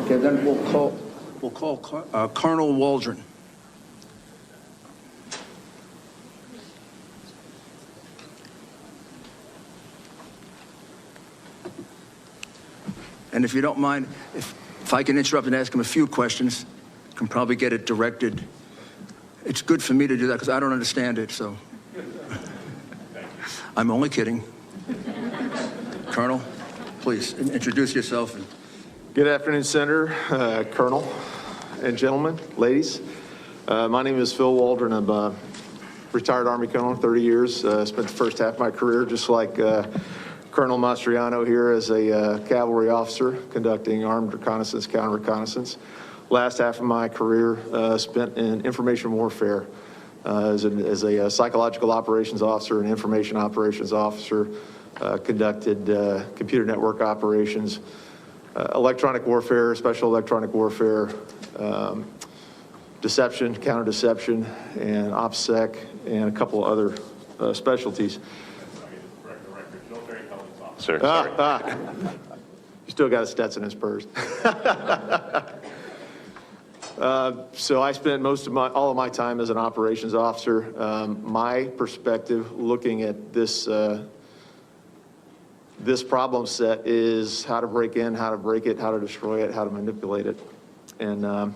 Okay, then we'll call Colonel Waldron. And if you don't mind, if I can interrupt and ask him a few questions, I can probably get it directed. It's good for me to do that because I don't understand it, so. I'm only kidding. Colonel, please introduce yourself. Good afternoon, Senator, Colonel, and gentlemen, ladies. My name is Phil Waldron. I'm a retired Army Colonel, 30 years. Spent the first half of my career just like Colonel Mastriano here as a cavalry officer conducting armed reconnaissance, counter reconnaissance. Last half of my career spent in information warfare as a psychological operations officer and information operations officer, conducted computer network operations, electronic warfare, special electronic warfare, deception, counter deception, and OPSEC, and a couple other specialties. Sir, You still got a Stetson in his purse. So I spent all of my time as an operations officer. My perspective looking at this this problem set is how to break in, how to break it, how to destroy it, how to manipulate it. And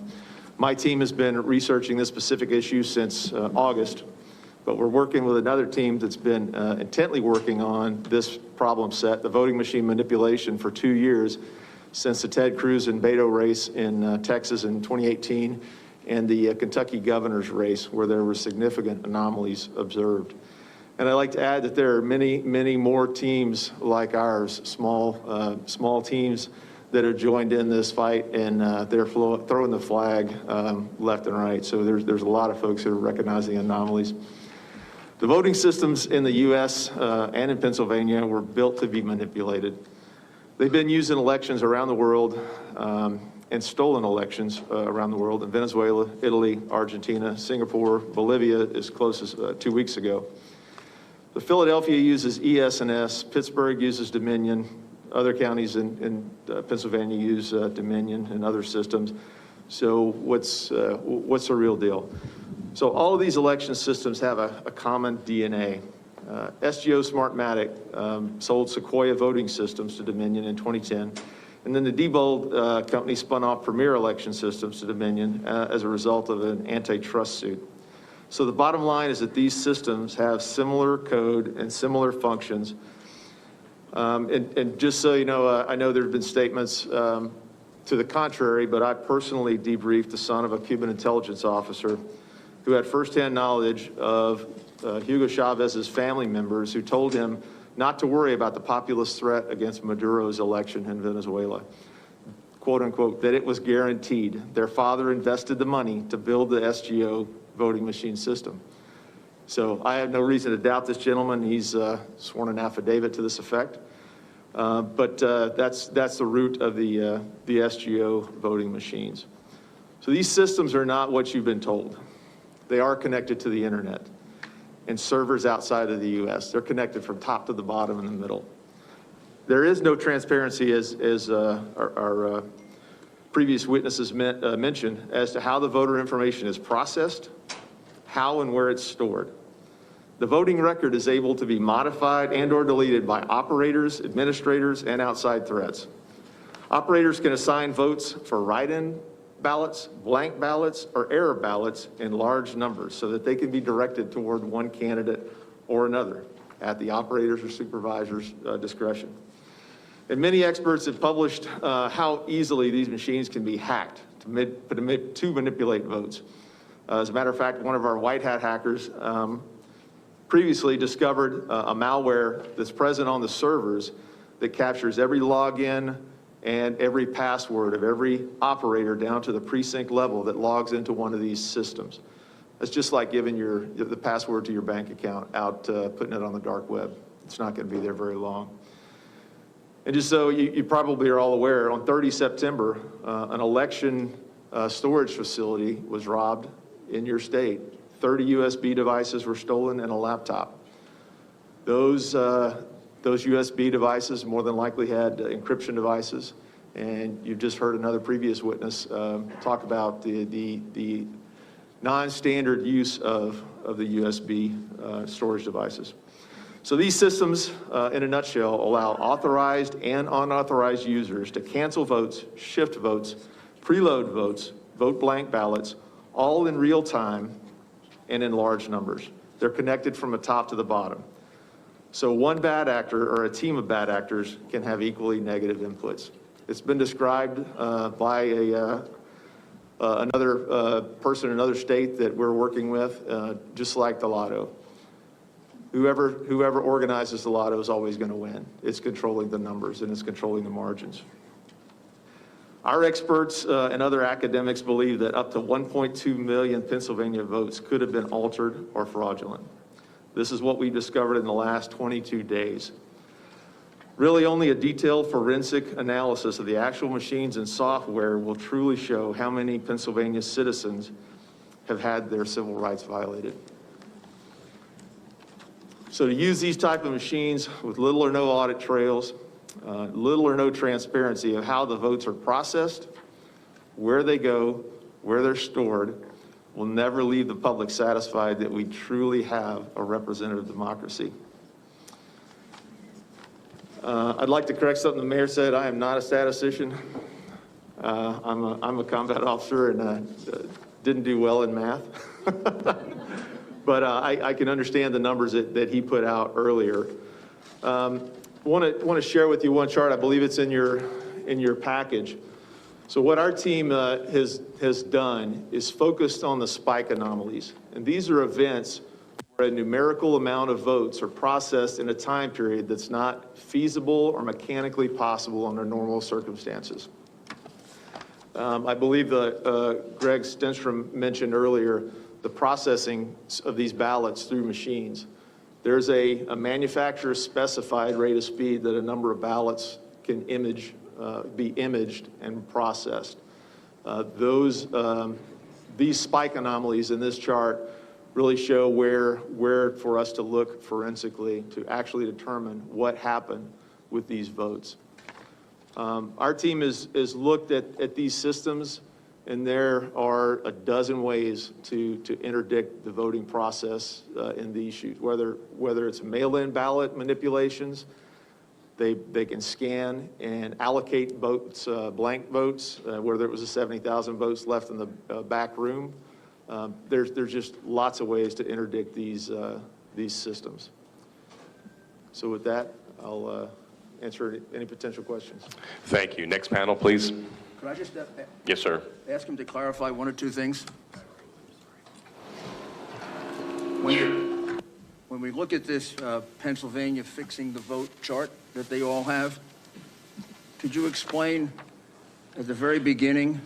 my team has been researching this specific issue since August, but we're working with another team that's been intently working on this problem set, the voting machine manipulation, for 2 years, since the Ted Cruz and Beto race in Texas in 2018 and the Kentucky governor's race, where there were significant anomalies observed. And I'd like to add that there are many, many more teams like ours, small teams that have joined in this fight, and they're throwing the flag left and right. So there's a lot of folks who are recognizing anomalies. The voting systems in the US and in Pennsylvania were built to be manipulated. They've been used in elections around the world and stolen elections around the world in Venezuela, Italy, Argentina, Singapore, Bolivia as close as 2 weeks ago. The Philadelphia uses ES&S, Pittsburgh uses Dominion, other counties in Pennsylvania use Dominion and other systems. So what's the real deal? So all of these election systems have a common DNA. SGO Smartmatic sold Sequoia voting systems to Dominion in 2010. And then the Diebold company spun off Premier Election Systems to Dominion as a result of an antitrust suit. So the bottom line is that these systems have similar code and similar functions. And just so you know, I know there have been statements to the contrary, but I personally debriefed the son of a Cuban intelligence officer who had firsthand knowledge of Hugo Chavez's family members who told him not to worry about the populist threat against Maduro's election in Venezuela. Quote unquote, that it was guaranteed. Their father invested the money to build the SGO voting machine system. So I have no reason to doubt this gentleman. He's sworn an affidavit to this effect. But that's the root of the SGO voting machines. So these systems are not what you've been told. They are connected to the internet and servers outside of the US. They're connected from top to the bottom in the middle. There is no transparency, as our previous witnesses mentioned, as to how the voter information is processed, how and where it's stored. The voting record is able to be modified and or deleted by operators, administrators, and outside threats. Operators can assign votes for write-in ballots, blank ballots, or error ballots in large numbers so that they can be directed toward one candidate or another at the operator's or supervisor's discretion. And many experts have published how easily these machines can be hacked to manipulate votes. As a matter of fact, one of our white hat hackers previously discovered a malware that's present on the servers that captures every login and every password of every operator down to the precinct level that logs into one of these systems. It's just like giving the password to your bank account out, putting it on the dark web. It's not going to be there very long. And just so you probably are all aware, on 30 September, an election storage facility was robbed in your state. 30 USB devices were stolen and a laptop. Those USB devices more than likely had encryption devices, And you've just heard another previous witness talk about the non-standard use of the USB storage devices. So these systems, in a nutshell, allow authorized and unauthorized users to cancel votes, shift votes, preload votes, vote blank ballots, all in real time and in large numbers. They're connected from the top to the bottom. So one bad actor or a team of bad actors can have equally negative inputs. It's been described by another person in another state that we're working with, just like the lotto. Whoever organizes the lotto is always going to win. It's controlling the numbers and it's controlling the margins. Our experts and other academics believe that up to 1.2 million Pennsylvania votes could have been altered or fraudulent. This is what we discovered in the last 22 days. Really, only a detailed forensic analysis of the actual machines and software will truly show how many Pennsylvania citizens have had their civil rights violated. So to use these type of machines with little or no audit trails, little or no transparency of how the votes are processed, where they go, where they're stored, will never leave the public satisfied that we truly have a representative democracy. I'd like to correct something the mayor said. I am not a statistician. I'm a combat officer and didn't do well in math. But I can understand the numbers that he put out earlier. Want to share with you one chart. I believe it's in your package. So what our team has done is focused on the spike anomalies, and these are events where a numerical amount of votes are processed in a time period that's not feasible or mechanically possible under normal circumstances. I believe Greg Stenstrom mentioned earlier the processing of these ballots through machines. There's a manufacturer specified rate of speed that a number of ballots can be imaged and processed. These spike anomalies in this chart really show where for us to look forensically to actually determine what happened with these votes. Our team has looked at these systems, and there are a dozen ways to interdict the voting process in these issues, whether it's mail-in ballot manipulations. They can scan and allocate votes, blank votes, whether it was 70,000 votes left in the back room. There's just lots of ways to interdict these systems. So with that, I'll answer any potential questions. Thank you. Next panel, please. Could I just Yes, sir. ask him to clarify one or two things? When we look at this Pennsylvania fixing the vote chart that they all have, could you explain at the very beginning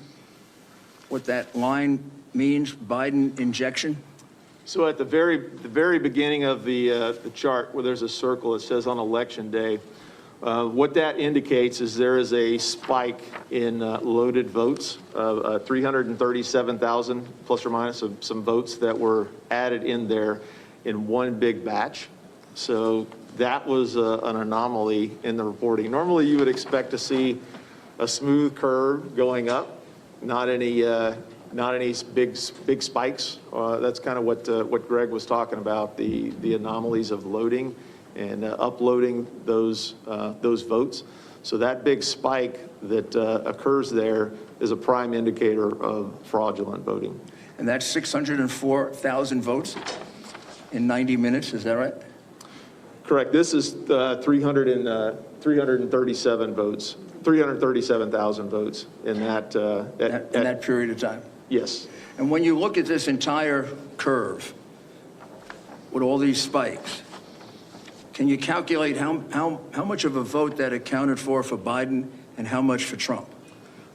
what that line means, Biden injection? So at the very beginning of the chart, where there's a circle, it says on election day. What that indicates is there is a spike in loaded votes, 337,000 plus or minus some votes that were added in there in one big batch. So that was an anomaly in the reporting. Normally you would expect to see a smooth curve going up, not any big spikes. That's kind of what Greg was talking about, the anomalies of loading and uploading those votes. So that big spike that occurs there is a prime indicator of fraudulent voting. And that's 604,000 votes in 90 minutes, is that right? Correct. This is 337 votes, 337,000 votes in that In that period of time? Yes. And when you look at this entire curve with all these spikes, can you calculate how much of a vote that accounted for Biden and how much for Trump?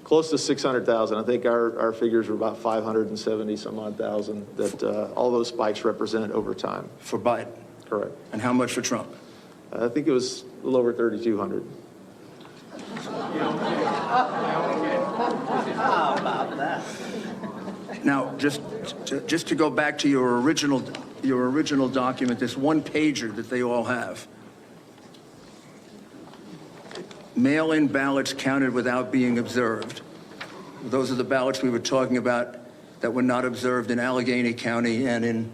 Close to 600,000. I think our figures were about 570 some odd thousand that all those spikes represent over time. For Biden? Correct. And how much for Trump? I think it was a little over 3,200. How about that? Now, just to go back to your original document, this one pager that they all have. mail-in ballots counted without being observed. Those are the ballots we were talking about that were not observed in Allegheny County and in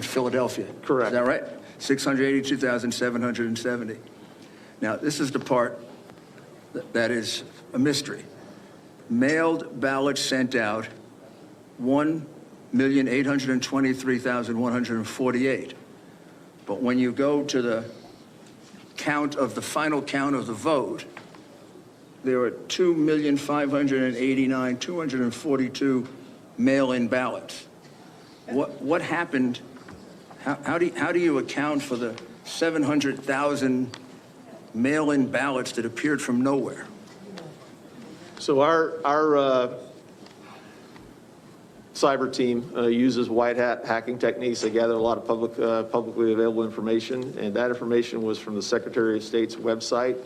Philadelphia. Correct. Is that right? 682,770. Now, this is the part that is a mystery. Mailed ballots sent out, 1,823,148. But when you go to the count of the final count of the vote, there are 2,589,242 mail-in ballots. What happened? How do you account for the 700,000 mail-in ballots that appeared from nowhere? So our cyber team uses white hat hacking techniques. They gather a lot of publicly available information, and that information was from the Secretary of State's website.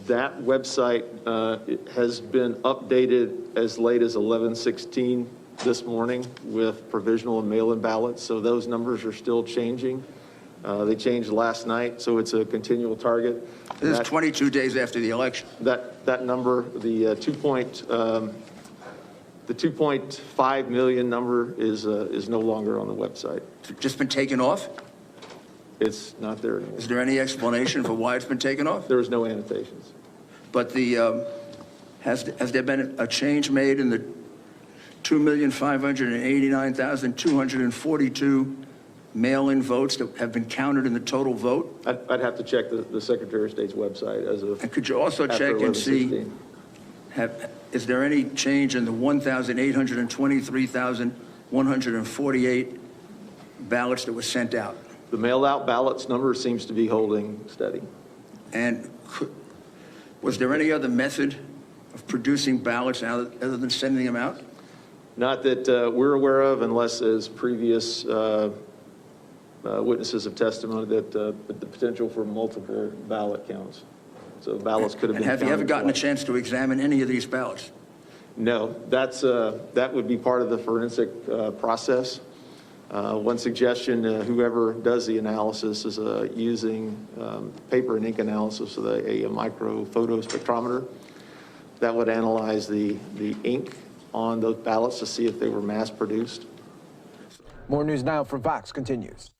That website has been updated as late as 11/16 this morning with provisional and mail-in ballots, so those numbers are still changing. They changed last night, so it's a continual target. This is 22 days after the election. That number, the 2.5 million number is no longer on the website. Just been taken off? It's not there anymore. Is there any explanation for why it's been taken off? There was no annotations. But has there been a change made in the 2,589,242 mail-in votes that have been counted in the total vote? I'd have to check the Secretary of State's website as of. And could you also after check and see, 11/16. is there any change in the 1,823,148 ballots that were sent out? The mailed out ballots number seems to be holding steady. And was there any other method of producing ballots other than sending them out? Not that we're aware of, unless as previous witnesses have testified that the potential for multiple ballot counts. So ballots could have been And have you ever counted gotten a twice. chance to examine any of these ballots? No, that would be part of the forensic process. One suggestion, whoever does the analysis is using paper and ink analysis with a micro photo spectrometer that would analyze the ink on those ballots to see if they were mass produced. More news now from Fox continues.